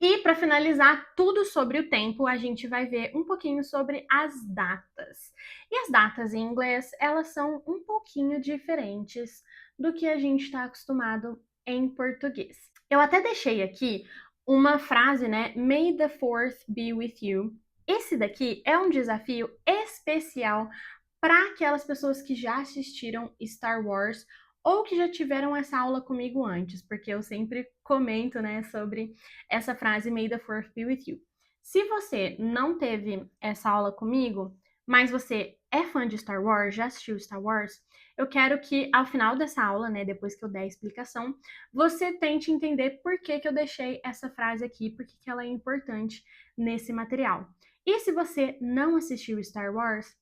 E para finalizar tudo sobre o tempo, a gente vai ver um pouquinho sobre as datas. E as datas em inglês, elas são um pouquinho diferentes do que a gente está acostumado em português. Eu até deixei aqui uma frase, né? May the fourth be with you. Esse daqui é um desafio especial para aquelas pessoas que já assistiram Star Wars ou que já tiveram essa aula comigo antes, porque eu sempre comento, né, sobre essa frase May the Fourth be with you. Se você não teve essa aula comigo, mas você é fã de Star Wars, já assistiu Star Wars, eu quero que ao final dessa aula, né, depois que eu der a explicação, você tente entender por que eu deixei essa frase aqui, por que ela é importante nesse material. E se você não assistiu Star Wars,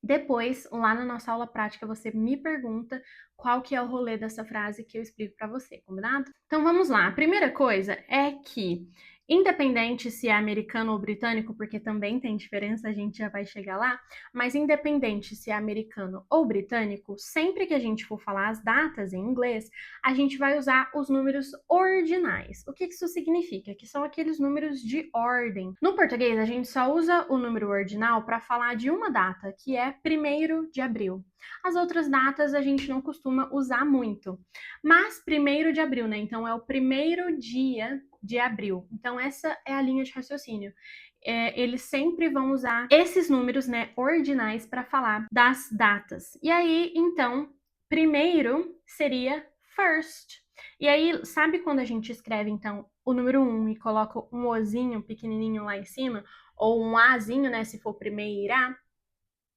depois, lá na nossa aula prática, você me pergunta qual que é o rolê dessa frase que eu explico para você, combinado? Então vamos lá. A primeira coisa é que, independente se é americano ou britânico, porque também tem diferença, a gente já vai chegar lá, mas independente se é americano ou britânico, sempre que a gente for falar as datas em inglês, a gente vai usar os números ordinais. O que isso significa? Que são aqueles números de ordem. No português, a gente só usa o número ordinal para falar de uma data, que é 1º de abril. As outras datas a gente não costuma usar muito. Mas 1º de abril, né? Então é o primeiro dia de abril. Então essa é a linha de raciocínio. Eles sempre vão usar esses números, né, ordinais para falar das datas. E aí, então, primeiro seria first. E aí, sabe quando a gente escreve, então, o número 1 e coloca um Ozinho pequenininho lá em cima, ou um Azinho, né, se for primeira?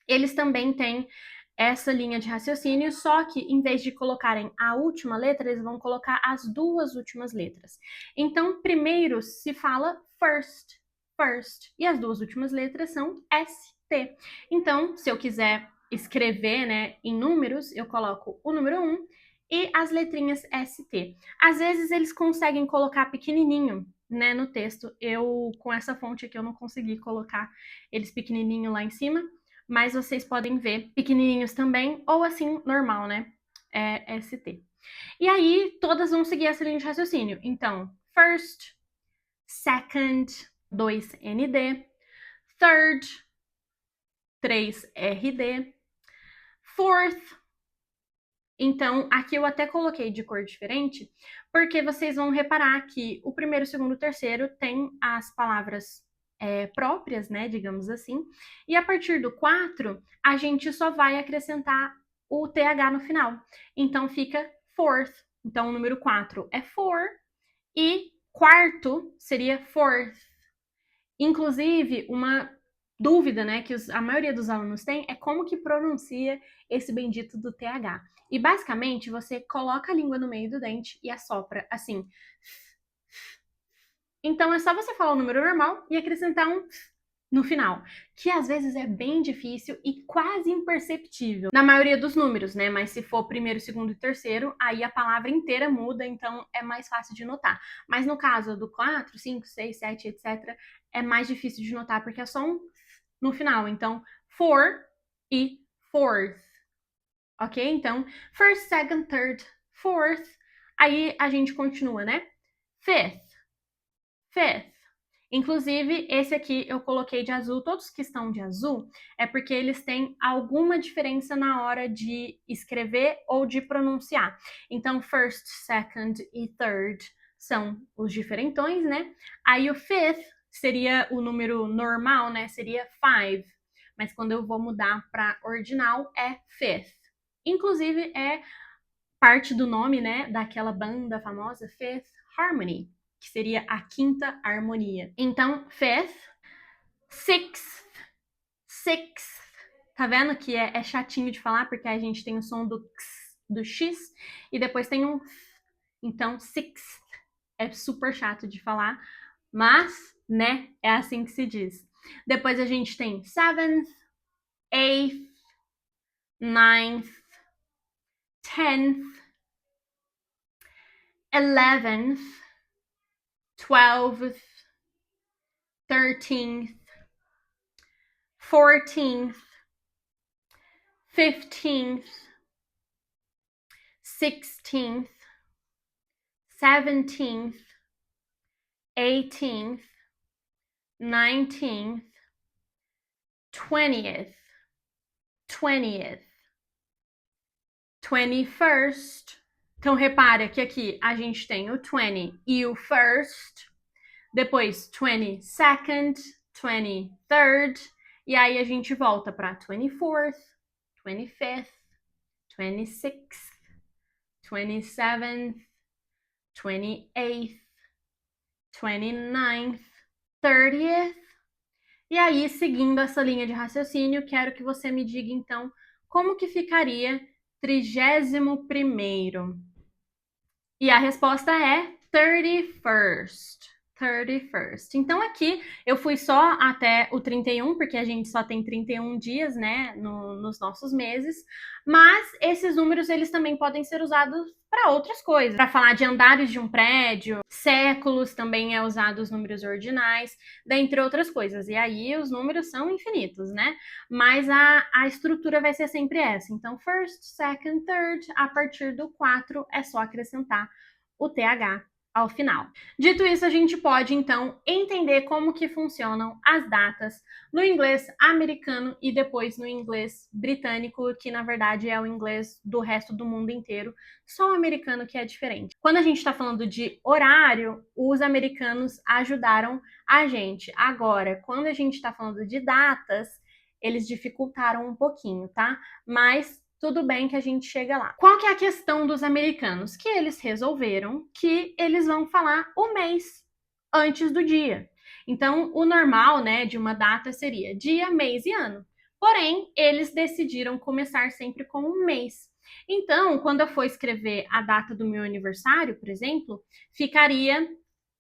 Eles também têm essa linha de raciocínio, só que em vez de colocarem a última letra, eles vão colocar as duas últimas letras. Então, primeiro se fala first, first, e as duas últimas letras são ST. Então, se eu quiser escrever, né, em números, eu coloco o número 1 e as letrinhas ST. Às vezes eles conseguem colocar pequenininho, né, no texto. Eu, com essa fonte aqui, eu não consegui colocar eles pequenininho lá em cima, mas vocês podem ver pequenininhos também, ou assim, normal, né? É ST. E aí, todas vão seguir essa linha de raciocínio. Então, first, second, 2ND, third, 3RD, fourth. Então, aqui eu até coloquei de cor diferente, porque vocês vão reparar que o primeiro, segundo e terceiro tem as palavras próprias, né, digamos assim, e a partir do 4, a gente só vai acrescentar o TH no final. Então fica fourth. Então o número 4 é four e quarto seria fourth. Inclusive, uma dúvida, né, que a maioria dos alunos tem é como que pronuncia esse bendito do TH. E basicamente, você coloca a língua no meio do dente e assopra assim. Então é só você falar o número normal e acrescentar um no final, que às vezes é bem difícil e quase imperceptível na maioria dos números, né? Mas se for primeiro, segundo e terceiro, aí a palavra inteira muda, então é mais fácil de notar. Mas no caso do 4, 5, 6, 7, etc., é mais difícil de notar porque é só um no final. Então, for e fourth, ok? Então, first, second, third, fourth. Aí a gente continua, né? Fifth, fifth. Inclusive, esse aqui eu coloquei de azul. Todos que estão de azul é porque eles têm alguma diferença na hora de escrever ou de pronunciar. Então, first, second e third são os diferentões, né? Aí o fifth seria o número normal, né? Seria five. Mas quando eu vou mudar para ordinal, é fifth. Inclusive, é parte do nome, né, daquela banda famosa Fifth Harmony, que seria a quinta harmonia. Então, fifth, sixth, sixth. Tá vendo que é chatinho de falar porque a gente tem o som do x, do x e depois tem um então sixth é super chato de falar, mas, né, é assim que se diz. Depois a gente tem seventh, eighth, ninth, tenth, 11th, 12th, 13th, 14th, 15th, 16th, 17th, 18th, 19th, 20th, 20th, 21st. Então, repara que aqui a gente tem o 20 e o first, depois 22nd, 23rd, e aí a gente volta para 24th, 25th, 26th, 27th, 28th, 29th, 30th. E aí, seguindo essa linha de raciocínio, quero que você me diga então como que ficaria 31º. E a resposta é 31st. 31st. Então aqui eu fui só até o 31, porque a gente só tem 31 dias, né, nos nossos meses, mas esses números eles também podem ser usados para outras coisas. Para falar de andares de um prédio, séculos também é usado os números ordinais, dentre outras coisas. E aí os números são infinitos, né? Mas a estrutura vai ser sempre essa. Então, first, second, third, a partir do 4 é só acrescentar o TH ao final. Dito isso, a gente pode então entender como que funcionam as datas no inglês americano e depois no inglês britânico, que na verdade é o inglês do resto do mundo inteiro, só o americano que é diferente. Quando a gente está falando de horário, os americanos ajudaram a gente. Agora, quando a gente está falando de datas, eles dificultaram um pouquinho, tá? Mas tudo bem que a gente chega lá. Qual que é a questão dos americanos? Que eles resolveram que eles vão falar o mês antes do dia. Então, o normal, né, de uma data seria dia, mês e ano. Porém, eles decidiram começar sempre com um mês. Então, quando eu for escrever a data do meu aniversário, por exemplo, ficaria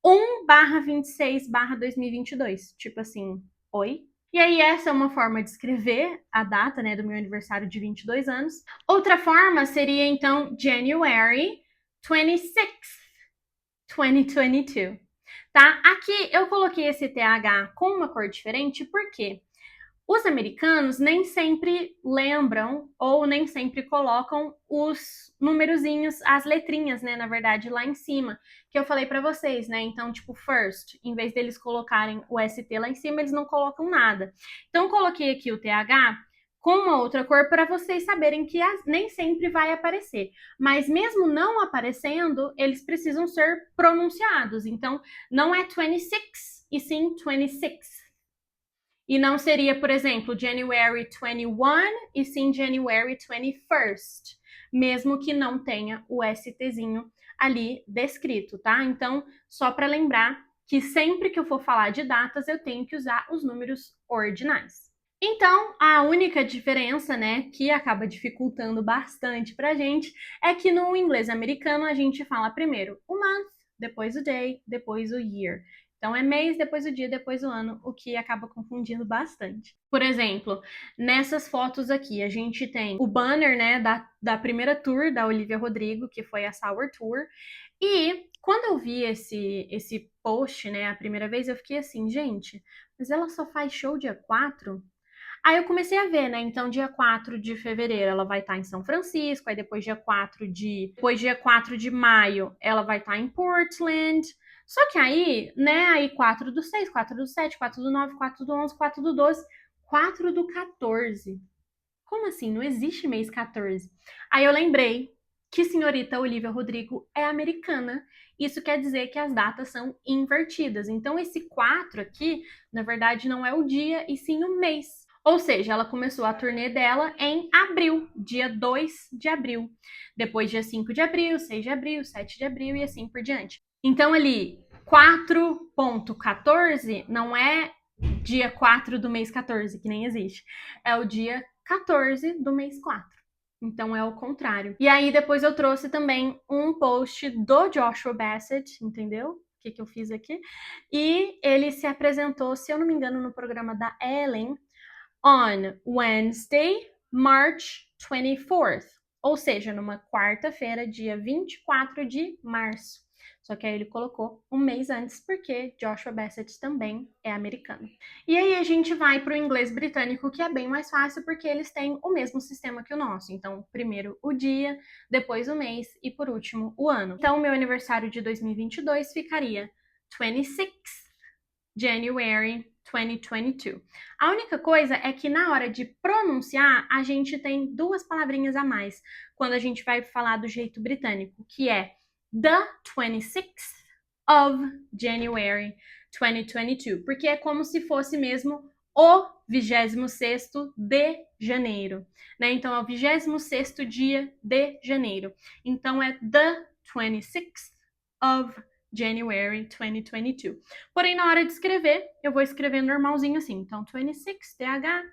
1/26/2022. Tipo assim, oi? E aí, essa é uma forma de escrever a data, né, do meu aniversário de 22 anos. Outra forma seria, então, January 26th, 2022. Tá? Aqui eu coloquei esse TH com uma cor diferente, porque os americanos nem sempre lembram ou nem sempre colocam os numerozinhos, as letrinhas, né, na verdade, lá em cima, que eu falei para vocês, né? Então, tipo, first, em vez deles colocarem o ST lá em cima, eles não colocam nada. Então, eu coloquei aqui o TH com uma outra cor para vocês saberem que nem sempre vai aparecer. Mas mesmo não aparecendo, eles precisam ser pronunciados. Então, não é 26, e sim 26. E não seria, por exemplo, January 21 e sim January 21st, mesmo que não tenha o STzinho ali descrito, tá? Então, só para lembrar que sempre que eu for falar de datas, eu tenho que usar os números ordinais. Então, a única diferença, né, que acaba dificultando bastante pra gente, é que no inglês americano a gente fala primeiro o month, depois o day, depois o year. Então é mês, depois o dia, depois o ano, o que acaba confundindo bastante. Por exemplo, nessas fotos aqui, a gente tem o banner, né, da primeira tour da Olivia Rodrigo, que foi a Sour Tour. E quando eu vi esse post, né, a primeira vez, eu fiquei assim, gente, mas ela só faz show dia 4? Aí eu comecei a ver, né? Então, dia 4 de fevereiro ela vai estar em São Francisco, aí depois dia 4 de maio ela vai estar em Portland. Só que aí, né, aí 4 do 6, 4 do 7, 4 do 9, 4 do 11, 4 do 12, 4 do 14. Como assim? Não existe mês 14. Aí eu lembrei que senhorita Olivia Rodrigo é americana. Isso quer dizer que as datas são invertidas. Então, esse 4 aqui, na verdade, não é o dia, e sim o mês. Ou seja, ela começou a turnê dela em abril, dia 2 de abril. Depois, dia 5 de abril, 6 de abril, 7 de abril e assim por diante. Então, ali, 4.14 não é dia 4 do mês 14, que nem existe. É o dia 14 do mês 4. Então é o contrário. E aí depois eu trouxe também um post do Joshua Bassett, entendeu? O que eu fiz aqui? E ele se apresentou, se eu não me engano, no programa da Ellen, on Wednesday, March 24th. Ou seja, numa quarta-feira, dia 24 de março. Só que aí ele colocou um mês antes, porque Joshua Bassett também é americano. E aí a gente vai para o inglês britânico, que é bem mais fácil, porque eles têm o mesmo sistema que o nosso. Então, primeiro o dia, depois o mês e por último o ano. Então, o meu aniversário de 2022 ficaria 26th January 2022. A única coisa é que na hora de pronunciar, a gente tem duas palavrinhas a mais quando a gente vai falar do jeito britânico, que é the 26th of January 2022, porque é como se fosse mesmo o 26º de janeiro, né? Então é o 26º dia de janeiro. Então é the 26th of January 2022. Porém, na hora de escrever, eu vou escrever normalzinho assim. Então, 26 TH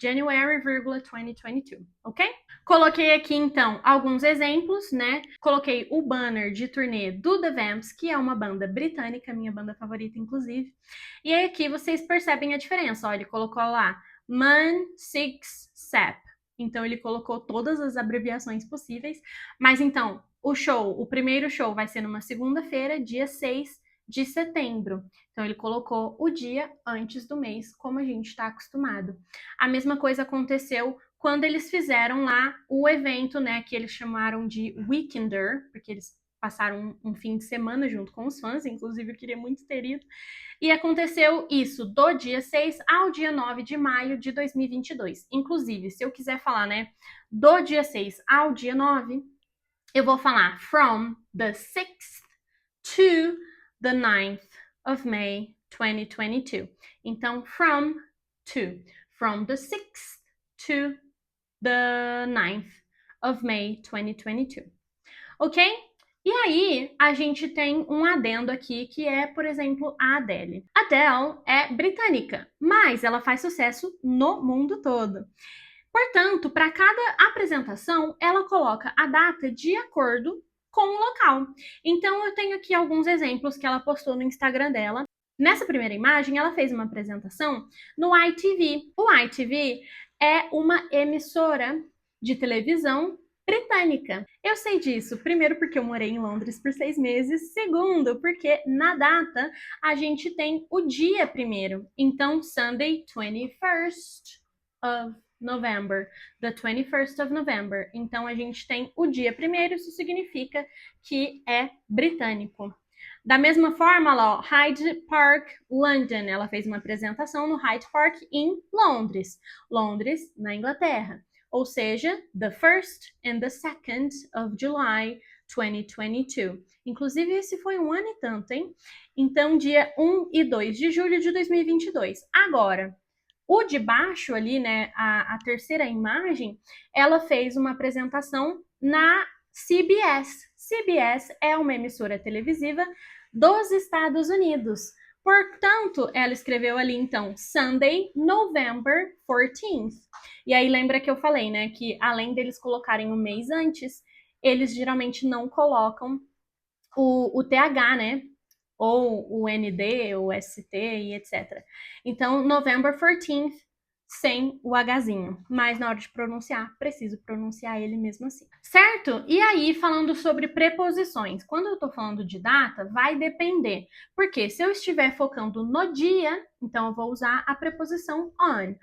January, 2022, ok? Coloquei aqui, então, alguns exemplos, né? Coloquei o banner de turnê do The Vamps, que é uma banda britânica, minha banda favorita, inclusive. E aí aqui vocês percebem a diferença. Ó, ele colocou lá Man Six Sap. Então, ele colocou todas as abreviações possíveis. Mas, então, o primeiro show vai ser numa segunda-feira, dia 6 de setembro. Então, ele colocou o dia antes do mês, como a gente está acostumado. A mesma coisa aconteceu quando eles fizeram lá o evento, né, que eles chamaram de Weekender, porque eles passaram um fim de semana junto com os fãs, inclusive eu queria muito ter ido. E aconteceu isso do dia 6 ao dia 9 de maio de 2022. Inclusive, se eu quiser falar, né, do dia 6 ao dia 9, eu vou falar from the 6th to the 9th of May 2022. Então, from the 6th to the 9th of May 2022. Ok? E aí, a gente tem um adendo aqui que é, por exemplo, a Adele. A Adele é britânica, mas ela faz sucesso no mundo todo. Portanto, para cada apresentação, ela coloca a data de acordo com o local. Então, eu tenho aqui alguns exemplos que ela postou no Instagram dela. Nessa primeira imagem, ela fez uma apresentação no ITV. O ITV é uma emissora de televisão britânica. Eu sei disso, primeiro porque eu morei em Londres por 6 meses, segundo porque na data a gente tem o dia primeiro. Então, Sunday 21st of November, the 21st of November. Então a gente tem o dia primeiro, isso significa que é britânico. Da mesma forma, lá, ó, Hyde Park, London. Ela fez uma apresentação no Hyde Park em Londres. Londres, na Inglaterra. Ou seja, the 1st and the 2nd of July 2022. Inclusive, esse foi um ano e tanto, hein? Então, dia 1 e 2 de julho de 2022. Agora, o de baixo ali, né, a terceira imagem, ela fez uma apresentação na CBS. CBS é uma emissora televisiva dos Estados Unidos. Portanto, ela escreveu ali, então, Sunday, November 14th. E aí lembra que eu falei, né, que além deles colocarem o mês antes, eles geralmente não colocam o TH, né? Ou o ND, ou ST e etc. Então, November 14th, sem o Hzinho. Mas na hora de pronunciar, preciso pronunciar ele mesmo assim. Certo? E aí, falando sobre preposições. Quando eu tô falando de data, vai depender. Porque se eu estiver focando no dia, então eu vou usar a preposição on.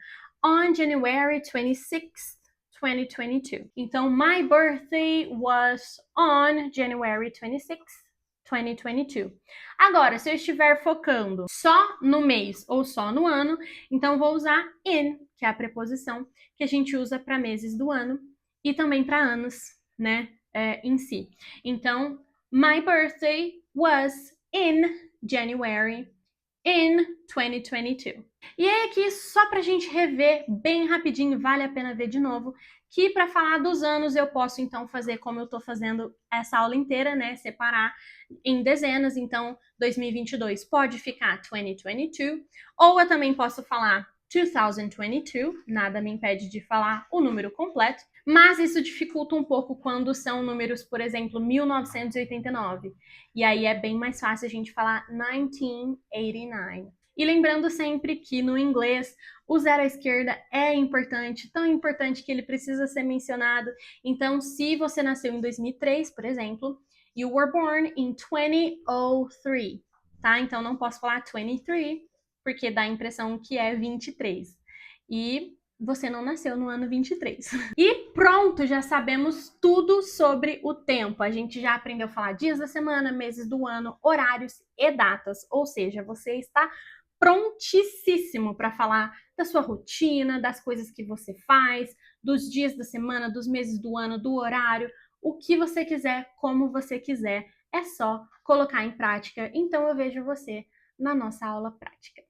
On January 26th, 2022. Então, my birthday was on January 26th, 2022. Agora, se eu estiver focando só no mês ou só no ano, então vou usar in, que é a preposição que a gente usa para meses do ano e também para anos, né, em si. Então, my birthday was in January in 2022. E aí aqui, só pra gente rever bem rapidinho, vale a pena ver de novo, que para falar dos anos eu posso então fazer como eu tô fazendo essa aula inteira, né, separar em dezenas, então 2022 pode ficar 2022, ou eu também posso falar 2022, nada me impede de falar o número completo, mas isso dificulta um pouco quando são números, por exemplo, 1989. E aí é bem mais fácil a gente falar 1989. E lembrando sempre que no inglês o zero à esquerda é importante, tão importante que ele precisa ser mencionado. Então, se você nasceu em 2003, por exemplo, you were born in 2003, tá? Então não posso falar 23, porque dá a impressão que é 23. E você não nasceu no ano 23. E pronto, já sabemos tudo sobre o tempo. A gente já aprendeu a falar dias da semana, meses do ano, horários e datas. Ou seja, você está prontíssimo para falar da sua rotina, das coisas que você faz, dos dias da semana, dos meses do ano, do horário, o que você quiser, como você quiser. É só colocar em prática. Então eu vejo você na nossa aula prática.